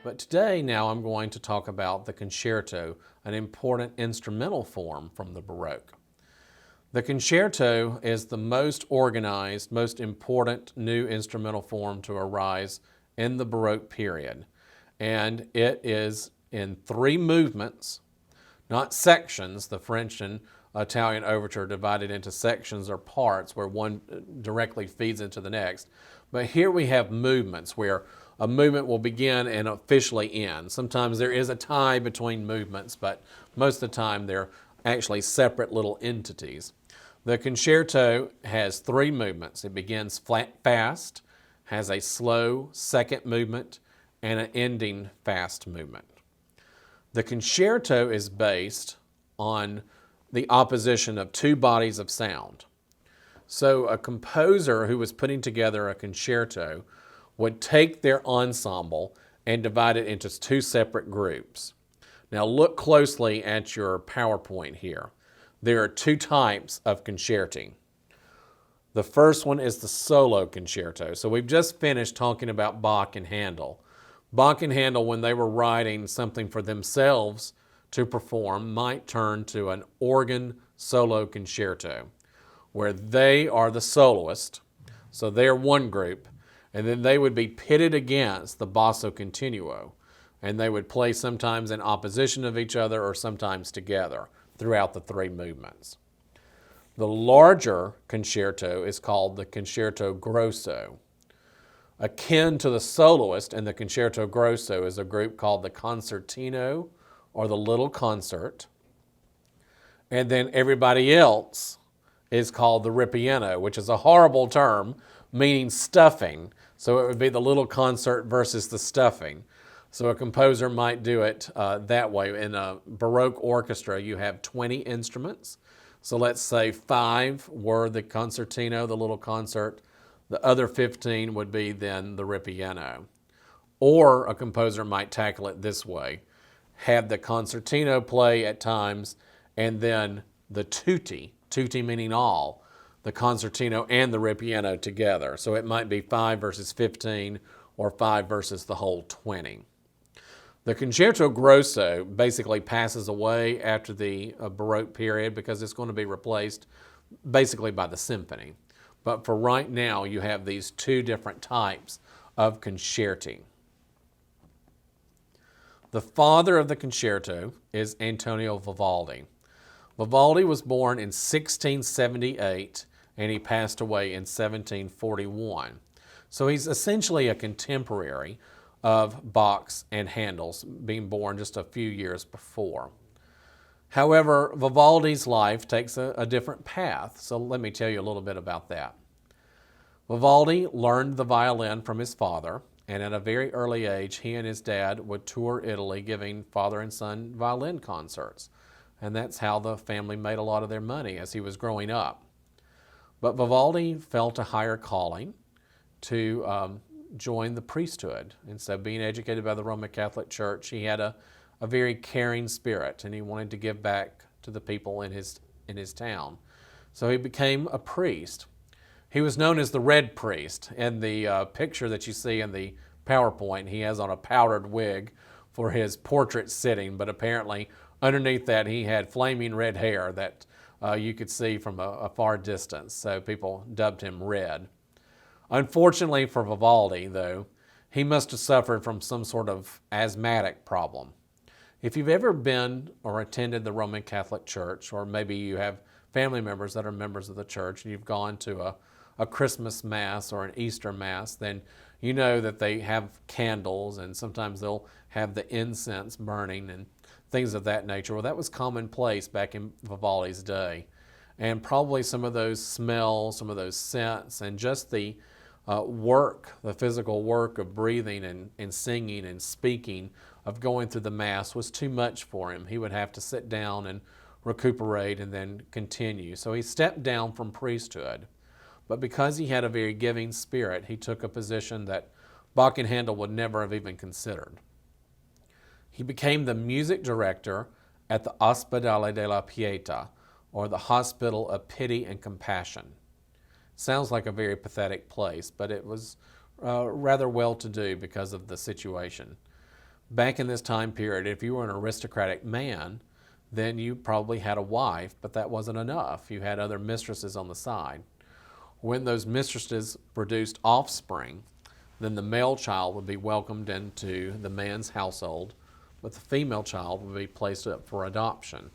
But today, now I'm going to talk about the concerto, an important instrumental form from the Baroque. The concerto is the most organized, most important new instrumental form to arise in the Baroque period. And it is in 3 movements, not sections. The French and Italian overture divided into sections or parts where one directly feeds into the next. But here we have movements where a movement will begin and officially end. Sometimes there is a tie between movements, but most of the time they're actually separate little entities. The concerto has 3 movements. It begins fast, has a slow second movement, and an ending fast movement. The concerto is based on the opposition of 2 bodies of sound. So a composer who was putting together a concerto would take their ensemble and divide it into 2 separate groups. Now look closely at your PowerPoint here. There are 2 types of concerti. The first one is the solo concerto. So we've just finished talking about Bach and Handel. Bach and Handel, when they were writing something for themselves to perform, might turn to an organ solo concerto, where they are the soloist, so they're one group, and then they would be pitted against the basso continuo, and they would play sometimes in opposition of each other or sometimes together throughout the 3 movements. The larger concerto is called the concerto grosso. Akin to the soloist in the concerto grosso is a group called the concertino, or the little concert. And then everybody else is called the ripieno, which is a horrible term meaning stuffing. So it would be the little concert versus the stuffing. So a composer might do it that way. In a Baroque orchestra, you have 20 instruments. So let's say 5 were the concertino, the little concert. The other 15 would be then the ripieno. Or a composer might tackle it this way. Have the concertino play at times, and then the tutti meaning all, the concertino and the ripieno together. So it might be 5 versus 15 or 5 versus the whole 20. The concerto grosso basically passes away after the Baroque period because it's going to be replaced basically by the symphony. But for right now, you have these 2 different types of concerti. The father of the concerto is Antonio Vivaldi. Vivaldi was born in 1678 and he passed away in 1741. So he's essentially a contemporary of Bach's and Handel's, being born just a few years before. However, Vivaldi's life takes a different path, so let me tell you a little bit about that. Vivaldi learned the violin from his father, and at a very early age, he and his dad would tour Italy giving father and son violin concerts. And that's how the family made a lot of their money as he was growing up. But Vivaldi felt a higher calling to join the priesthood. And so being educated by the Roman Catholic Church, he had a very caring spirit, and he wanted to give back to the people in his town. So he became a priest. He was known as the Red Priest. In the picture that you see in the PowerPoint, he has on a powdered wig for his portrait sitting, but apparently underneath that he had flaming red hair that you could see from a far distance, so people dubbed him Red. Unfortunately for Vivaldi, though, he must have suffered from some sort of asthmatic problem. If you've ever been or attended the Roman Catholic Church, or maybe you have family members that are members of the church and you've gone to a Christmas Mass or an Easter Mass, then you know that they have candles and sometimes they'll have the incense burning and things of that nature. Well, that was commonplace back in Vivaldi's day. And probably some of those smells, some of those scents, and just the the physical work of breathing and singing and speaking, of going through the Mass was too much for him. He would have to sit down and recuperate and then continue. So he stepped down from priesthood. But because he had a very giving spirit, he took a position that Bach and Handel would never have even considered. He became the music director at the Ospedale della Pietà, or the Hospital of Pity and Compassion. Sounds like a very pathetic place, but it was rather well-to-do because of the situation. Back in this time period, if you were an aristocratic man, then you probably had a wife, but that wasn't enough. You had other mistresses on the side. When those mistresses produced offspring, then the male child would be welcomed into the man's household, but the female child would be placed up for adoption.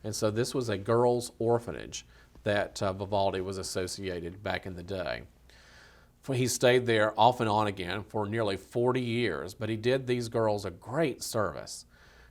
And so this was a girls' orphanage that Vivaldi was associated back in the day. He stayed there off and on again for nearly 40 years, but he did these girls a great service.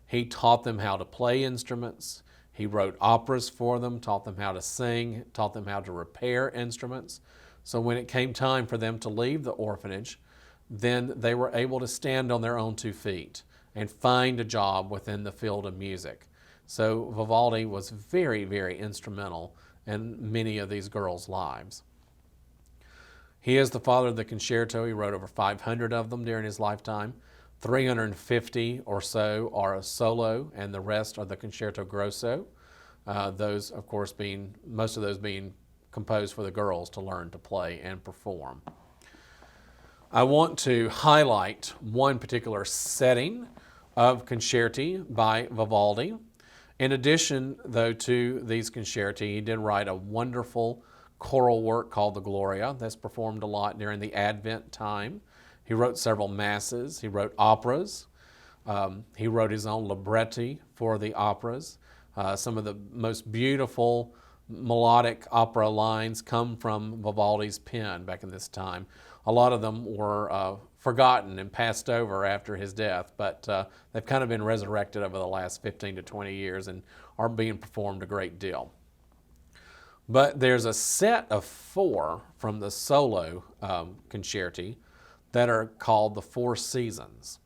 He taught them how to play instruments. He wrote operas for them, taught them how to sing, taught them how to repair instruments. So when it came time for them to leave the orphanage, then they were able to stand on their own 2 feet and find a job within the field of music. So Vivaldi was very, very instrumental in many of these girls' lives. He is the father of the concerto. He wrote over 500 of them during his lifetime. 350 or so are a solo, and the rest are the concerto grosso. Those, of course, most of those being composed for the girls to learn to play and perform. I want to highlight one particular setting of concerti by Vivaldi. In addition, though, to these concerti, he did write a wonderful choral work called the Gloria that's performed a lot during the Advent time. He wrote several masses. He wrote operas. He wrote his own libretti for the operas. Some of the most beautiful melodic opera lines come from Vivaldi's pen back in this time. A lot of them were forgotten and passed over after his death, but they've kind of been resurrected over the last 15 to 20 years and are being performed a great deal. But there's a set of 4 from the solo concerti that are called the 4 Seasons.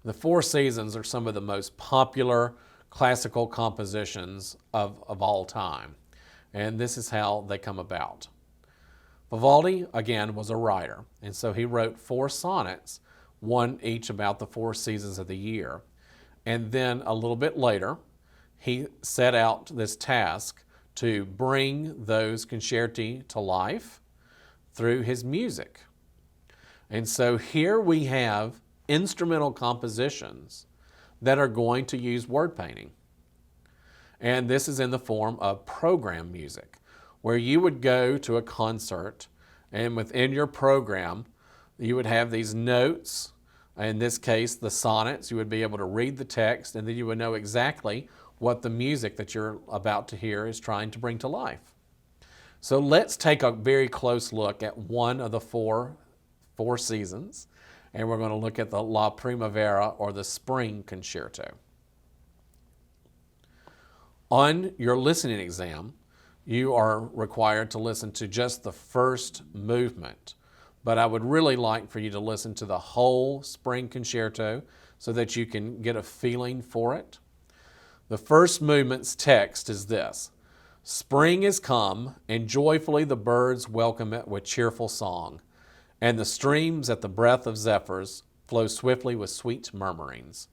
The 4 Seasons are some of the most popular classical compositions of all time. And this is how they come about. Vivaldi, again, was a writer, and so he wrote 4 sonnets, one each about the 4 seasons of the year. And then a little bit later, he set out this task to bring those concerti to life through his music. And so here we have instrumental compositions that are going to use word painting. And this is in the form of program music, where you would go to a concert and within your program, you would have these notes, in this case, the sonnets. You would be able to read the text, and then you would know exactly what the music that you're about to hear is trying to bring to life. So let's take a very close look at one of the four seasons, and we're going to look at the La Primavera, or the Spring Concerto. On your listening exam, you are required to listen to just the first movement, but I would really like for you to listen to the whole Spring Concerto so that you can get a feeling for it. The first movement's text is this: "Spring is come, and joyfully the birds welcome it with cheerful song, and the streams at the breath of zephyrs flow swiftly with sweet murmurings.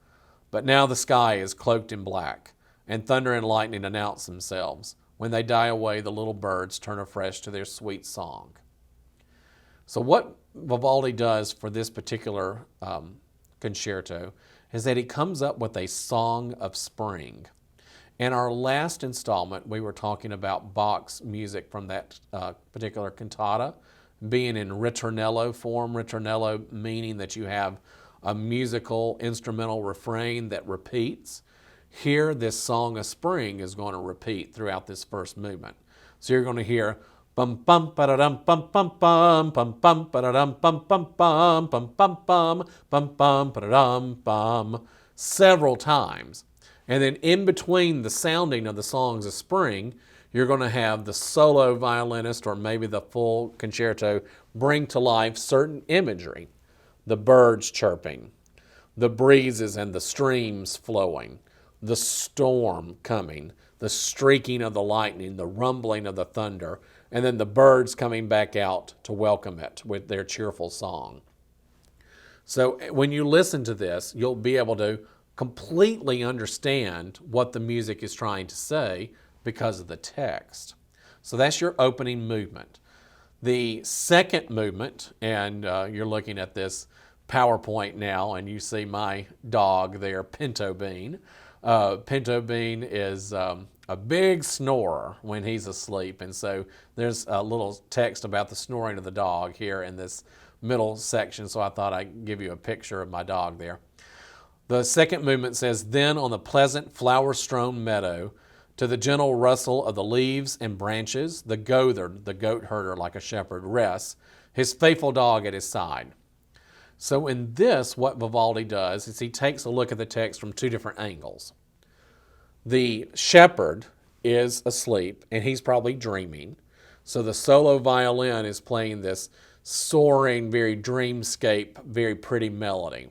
But now the sky is cloaked in black, and thunder and lightning announce themselves. When they die away, the little birds turn afresh to their sweet song." So what Vivaldi does for this particular concerto is that he comes up with a song of spring. In our last installment, we were talking about Bach's music from that particular cantata being in ritornello form. Ritornello meaning that you have a musical instrumental refrain that repeats. Here, this song of spring is going to repeat throughout this first movement. So you're going to hear bum bum ba dum bum bum bum bum bum ba dum bum bum bum bum bum bum bum bum ba dum bum several times. And then in between the sounding of the songs of spring, you're going to have the solo violinist, or maybe the full concerto, bring to life certain imagery. The birds chirping, the breezes and the streams flowing, the storm coming, the streaking of the lightning, the rumbling of the thunder, and then the birds coming back out to welcome it with their cheerful song. So when you listen to this, you'll be able to completely understand what the music is trying to say because of the text. So that's your opening movement. The second movement, and you're looking at this PowerPoint now, and you see my dog there, Pinto Bean. Pinto Bean is a big snorer when he's asleep, and so there's a little text about the snoring of the dog here in this middle section, so I thought I'd give you a picture of my dog there. The second movement says, then on the pleasant flower-strewn meadow, to the gentle rustle of the leaves and branches, the goatherd, the goat herder like a shepherd, rests, his faithful dog at his side. So in this, what Vivaldi does is he takes a look at the text from two different angles. The shepherd is asleep, and he's probably dreaming. So the solo violin is playing this soaring, very dreamscape, very pretty melody.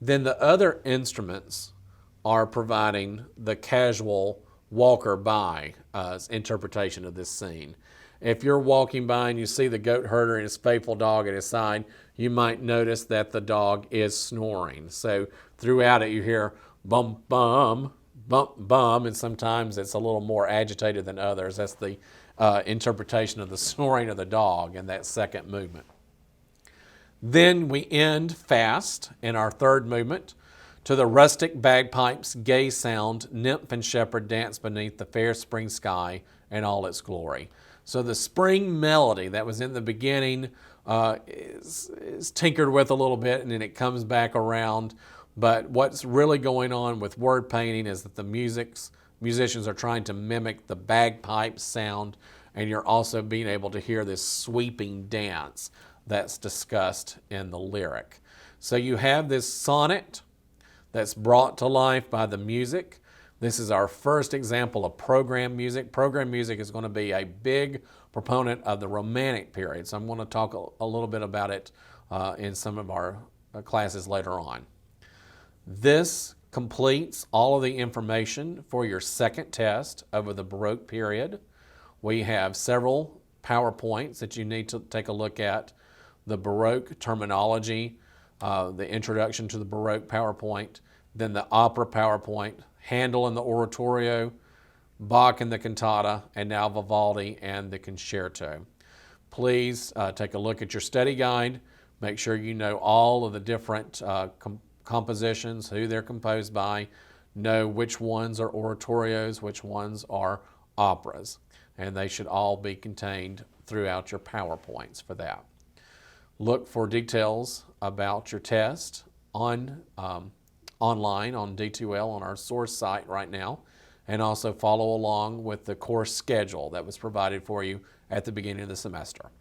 Then the other instruments are providing the casual walker by interpretation of this scene. If you're walking by and you see the goat herder and his faithful dog at his side, you might notice that the dog is snoring. So throughout it you hear bum bum, bum bum, and sometimes it's a little more agitated than others. That's the interpretation of the snoring of the dog in that second movement. Then we end fast in our third movement. To the rustic bagpipes' gay sound, nymph and shepherd dance beneath the fair spring sky in all its glory. So the spring melody that was in the beginning is tinkered with a little bit, and then it comes back around. But what's really going on with word painting is that the musicians are trying to mimic the bagpipe sound, and you're also being able to hear this sweeping dance that's discussed in the lyric. So you have this sonnet that's brought to life by the music. This is our first example of program music. Program music is going to be a big proponent of the Romantic period. So I'm going to talk a little bit about it in some of our classes later on. This completes all of the information for your second test over the Baroque period. We have several PowerPoints that you need to take a look at. The Baroque terminology, the introduction to the Baroque PowerPoint, then the opera PowerPoint, Handel and the oratorio, Bach and the cantata, and now Vivaldi and the concerto. Please take a look at your study guide. Make sure you know all of the different compositions, who they're composed by, know which ones are oratorios, which ones are operas, and they should all be contained throughout your PowerPoints for that. Look for details about your test online on D2L on our source site right now, and also follow along with the course schedule that was provided for you at the beginning of the semester.